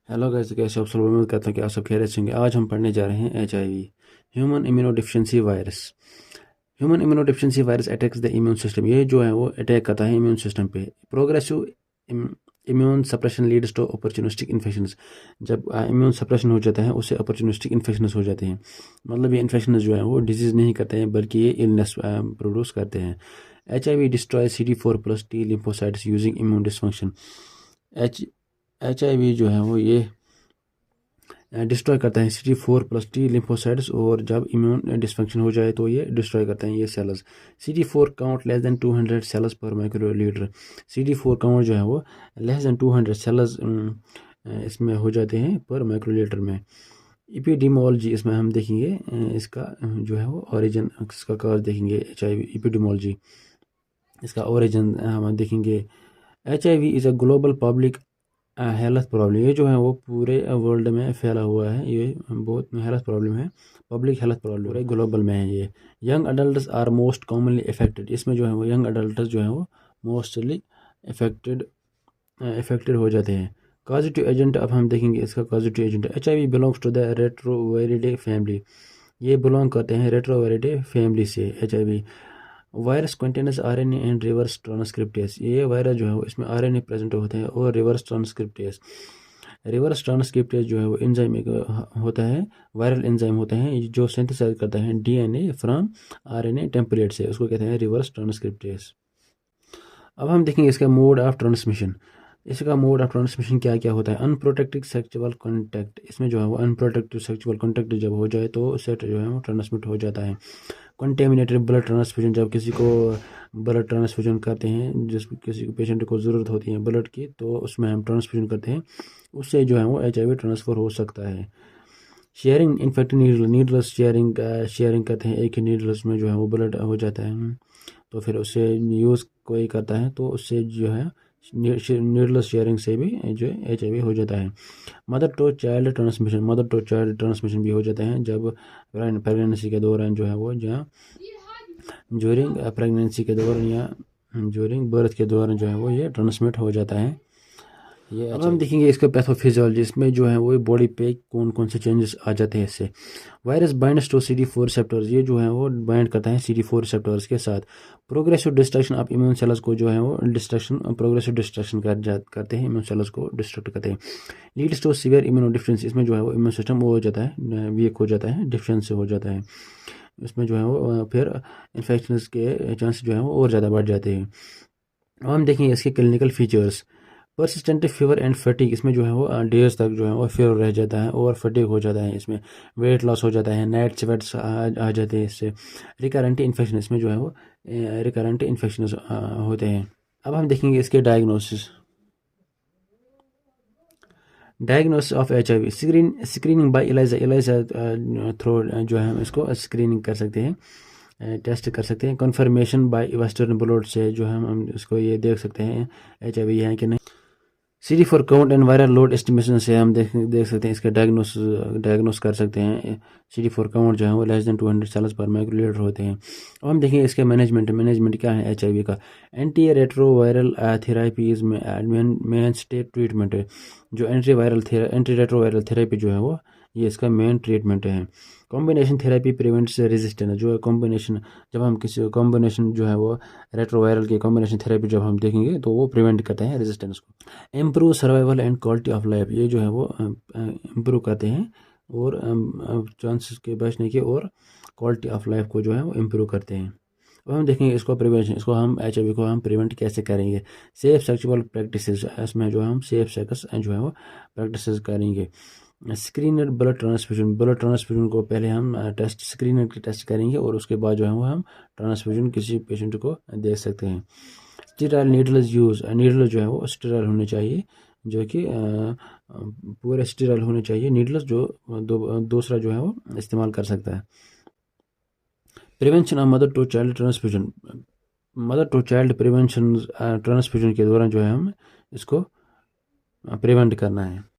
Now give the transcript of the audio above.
Hello guys, कैसे आप सब? उम्मीद करता हूँ कि आप सब खैरियत से होंगे। आज हम पढ़ने जा रहे हैं HIV, human immunodeficiency virus. Human immunodeficiency virus attacks the immune system. ये जो है वो अटैक करता है इम्यून सिस्टम पे। Progressive immune suppression leads to opportunistic infections. जब इम्यून सप्रेशन हो जाता है उससे अपॉर्चुनिस्टिक इन्फेक्शंस हो जाते हैं। मतलब ये इन्फेक्शंस जो है वो डिजीज़ नहीं करते हैं बल्कि ये इलनेस प्रोड्यूस करते हैं। HIV destroy CD4+ T lymphocytes using immune dysfunction. HIV जो है वो ये डिस्ट्रॉय करता है CD4+ T लिम्फोसाइट्स, और जब इम्यून डिसफंक्शन हो जाए तो ये डिस्ट्रॉय करते हैं ये cells. CD4 count less than 200 cells per microlitre. CD4 count जो है वो लेस देन 200 सेल्स इसमें हो जाते हैं पर माइक्रोलीटर में। एपिडेमियोलॉजी इसमें हम देखेंगे इसका जो है वो ओरिजिन, इसका काज देखेंगे। HIV एपिडेमियोलॉजी, इसका ओरिजिन हम देखेंगे। HIV is a global public health problem. ये जो है वो पूरे वर्ल्ड में फैला हुआ है। ये बहुत हेल्थ प्रॉब्लम है, पब्लिक हेल्थ प्रॉब्लम पूरे ग्लोबल में है ये। Young adults are most commonly affected. इसमें जो है वो यंग अडल्ट्स जो है वो मोस्टली इफेक्टेड हो जाते हैं। कॉजेटिव एजेंट अब हम देखेंगे इसका causative agent. HIV belongs to the retroviridae family. ये बिलोंग करते हैं रेट्रोवायरिडे फैमिली से। HIV virus containers RNA and reverse transcriptase. ये वायरस जो है वो इसमें RNA प्रेजेंट होते हैं और रिवर्स ट्रांसक्रिप्टेस। रिवर्स ट्रांसक्रिप्टेस जो है वो एंजाइम एक होता है, वायरल एंजाइम होता है जो सिंथेसाइज करता है DNA फ्रॉम RNA टेम्पलेट से, उसको कहते हैं रिवर्स ट्रांसक्रिप्टेस। अब हम देखेंगे इसका मोड ऑफ ट्रांसमिशन। इसका मोड ऑफ ट्रांसमिशन क्या क्या होता है। Unprotected sexual contact. इसमें जो है वो अनप्रोटेक्टेड सेक्सुअल कॉन्टैक्ट जब हो जाए तो उससे जो है वो ट्रांसमिट हो जाता है। कंटेमिनेटेड ब्लड ट्रांसफ्यूजन, जब किसी को ब्लड ट्रांसफ्यूजन करते हैं, जिस किसी को पेशेंट को ज़रूरत होती है ब्लड की, तो उसमें हम ट्रांसफ्यूजन करते हैं, उससे जो है वो HIV ट्रांसफ़र हो सकता है। शेयरिंग इन्फेक्टेड नीडल्स शेयरिंग करते हैं, एक ही नीडल्स में जो है वो ब्लड हो जाता है, तो फिर उससे यूज़ कोई करता है तो उससे जो है नीडल्स शेयरिंग से भी जो HIV हो जाता है। मदर टू चाइल्ड ट्रांसमिशन भी हो जाता है जब प्रेगनेंसी के दौरान जो है वो, जहाँ ज्यूरिंग प्रेगनेंसी के दौरान या ज्यूरिंग बर्थ के दौरान जो है वो ये ट्रांसमिट हो जाता है ये। अब हम देखेंगे इसका पैथोफिजियोलॉजी। इसमें जो है वो बॉडी पे कौन कौन से चेंजेस आ जाते हैं इससे। Virus binds to CD4 receptors. ये जो है वो बाइंड करता है CD4 रिसेप्टर्स के साथ। Progressive destruction of immune cells को जो है वो प्रोग्रेसिव डिस्ट्रक्शन करते हैं, इम्यून सेल्स को डिस्ट्रक्ट करते हैं। Leads to severe immunodeficiency. इसमें जो है वो इम्यून सिस्टम वो हो जाता है, वीक हो जाता है, डिफिशियंसी हो जाता है। इसमें जो है वो फिर इन्फेक्शन के चांसेस जो है वो और ज़्यादा बढ़ जाते हैं। अब हम देखेंगे इसके clinical features. Persistent fever and fatigue. इसमें जो है वो डेज तक जो है वो फीवर रह जाता है और फटीग हो जाता है। इसमें वेट लॉस हो जाता है, नाइट स्वेट्स आ जाते हैं इससे। Recurrent infection. इसमें जो है वो रिकरेंट इन्फेक्शन होते हैं। अब हम देखेंगे इसके diagnosis of HIV। Screening by ELISA through जो है हम इसको स्क्रीनिंग कर सकते हैं, टेस्ट कर सकते हैं। कन्फर्मेशन बाय वेस्टर्न ब्लड से जो हम इसको ये देख सकते हैं HIV है कि नहीं। CD4 count and viral load estimation से हम देख सकते हैं, इसका डायग्नोस कर सकते हैं। CD4 काउंट जो है वो less than 200 cells per microlitre होते हैं। अब हम देखेंगे इसके मैनेजमेंट क्या है HIV का। Anti retroviral therapy is main state treatment है। जो एंटी रेट्रोवायरल थेरेपी जो है वो ये इसका मेन ट्रीटमेंट है। Combination therapy prevents resistance. जो है कॉम्बिनेशन, जब हम किसी कॉम्बिनेशन जो है वो रेट्रोवायरल की कॉम्बिनेशन थेरेपी जब हम देखेंगे तो वो प्रिवेंट करते हैं रेजिस्टेंस को। Improve survival and quality of life. ये जो है वो इम्प्रूव करते हैं और चांसेस के बचने के और क्वालिटी ऑफ लाइफ को जो है वो इम्प्रूव करते हैं। अब हम देखेंगे इसको प्रिवेंशन, इसको हम HIV को हम प्रिवेंट कैसे करेंगे। Safe sexual practices. इसमें जो हम सेफ सेक्स जो है वो प्रैक्टिसेस करेंगे। स्क्रीनर ब्लड ट्रांसफ्यूजन को पहले हम स्क्रीनर की टेस्ट करेंगे और उसके बाद जो है वो हम ट्रांसफ्यूजन किसी पेशेंट को दे सकते हैं। Sterile needles use. नीडल जो है वो स्टेराइल होने चाहिए, जो कि पूरे स्टेराइल होने चाहिए नीडल्स, जो दूसरा जो है वो इस्तेमाल कर सकता है। Prevention of mother to child prevention transfusion के दौरान जो है हम इसको प्रिवेंट करना है।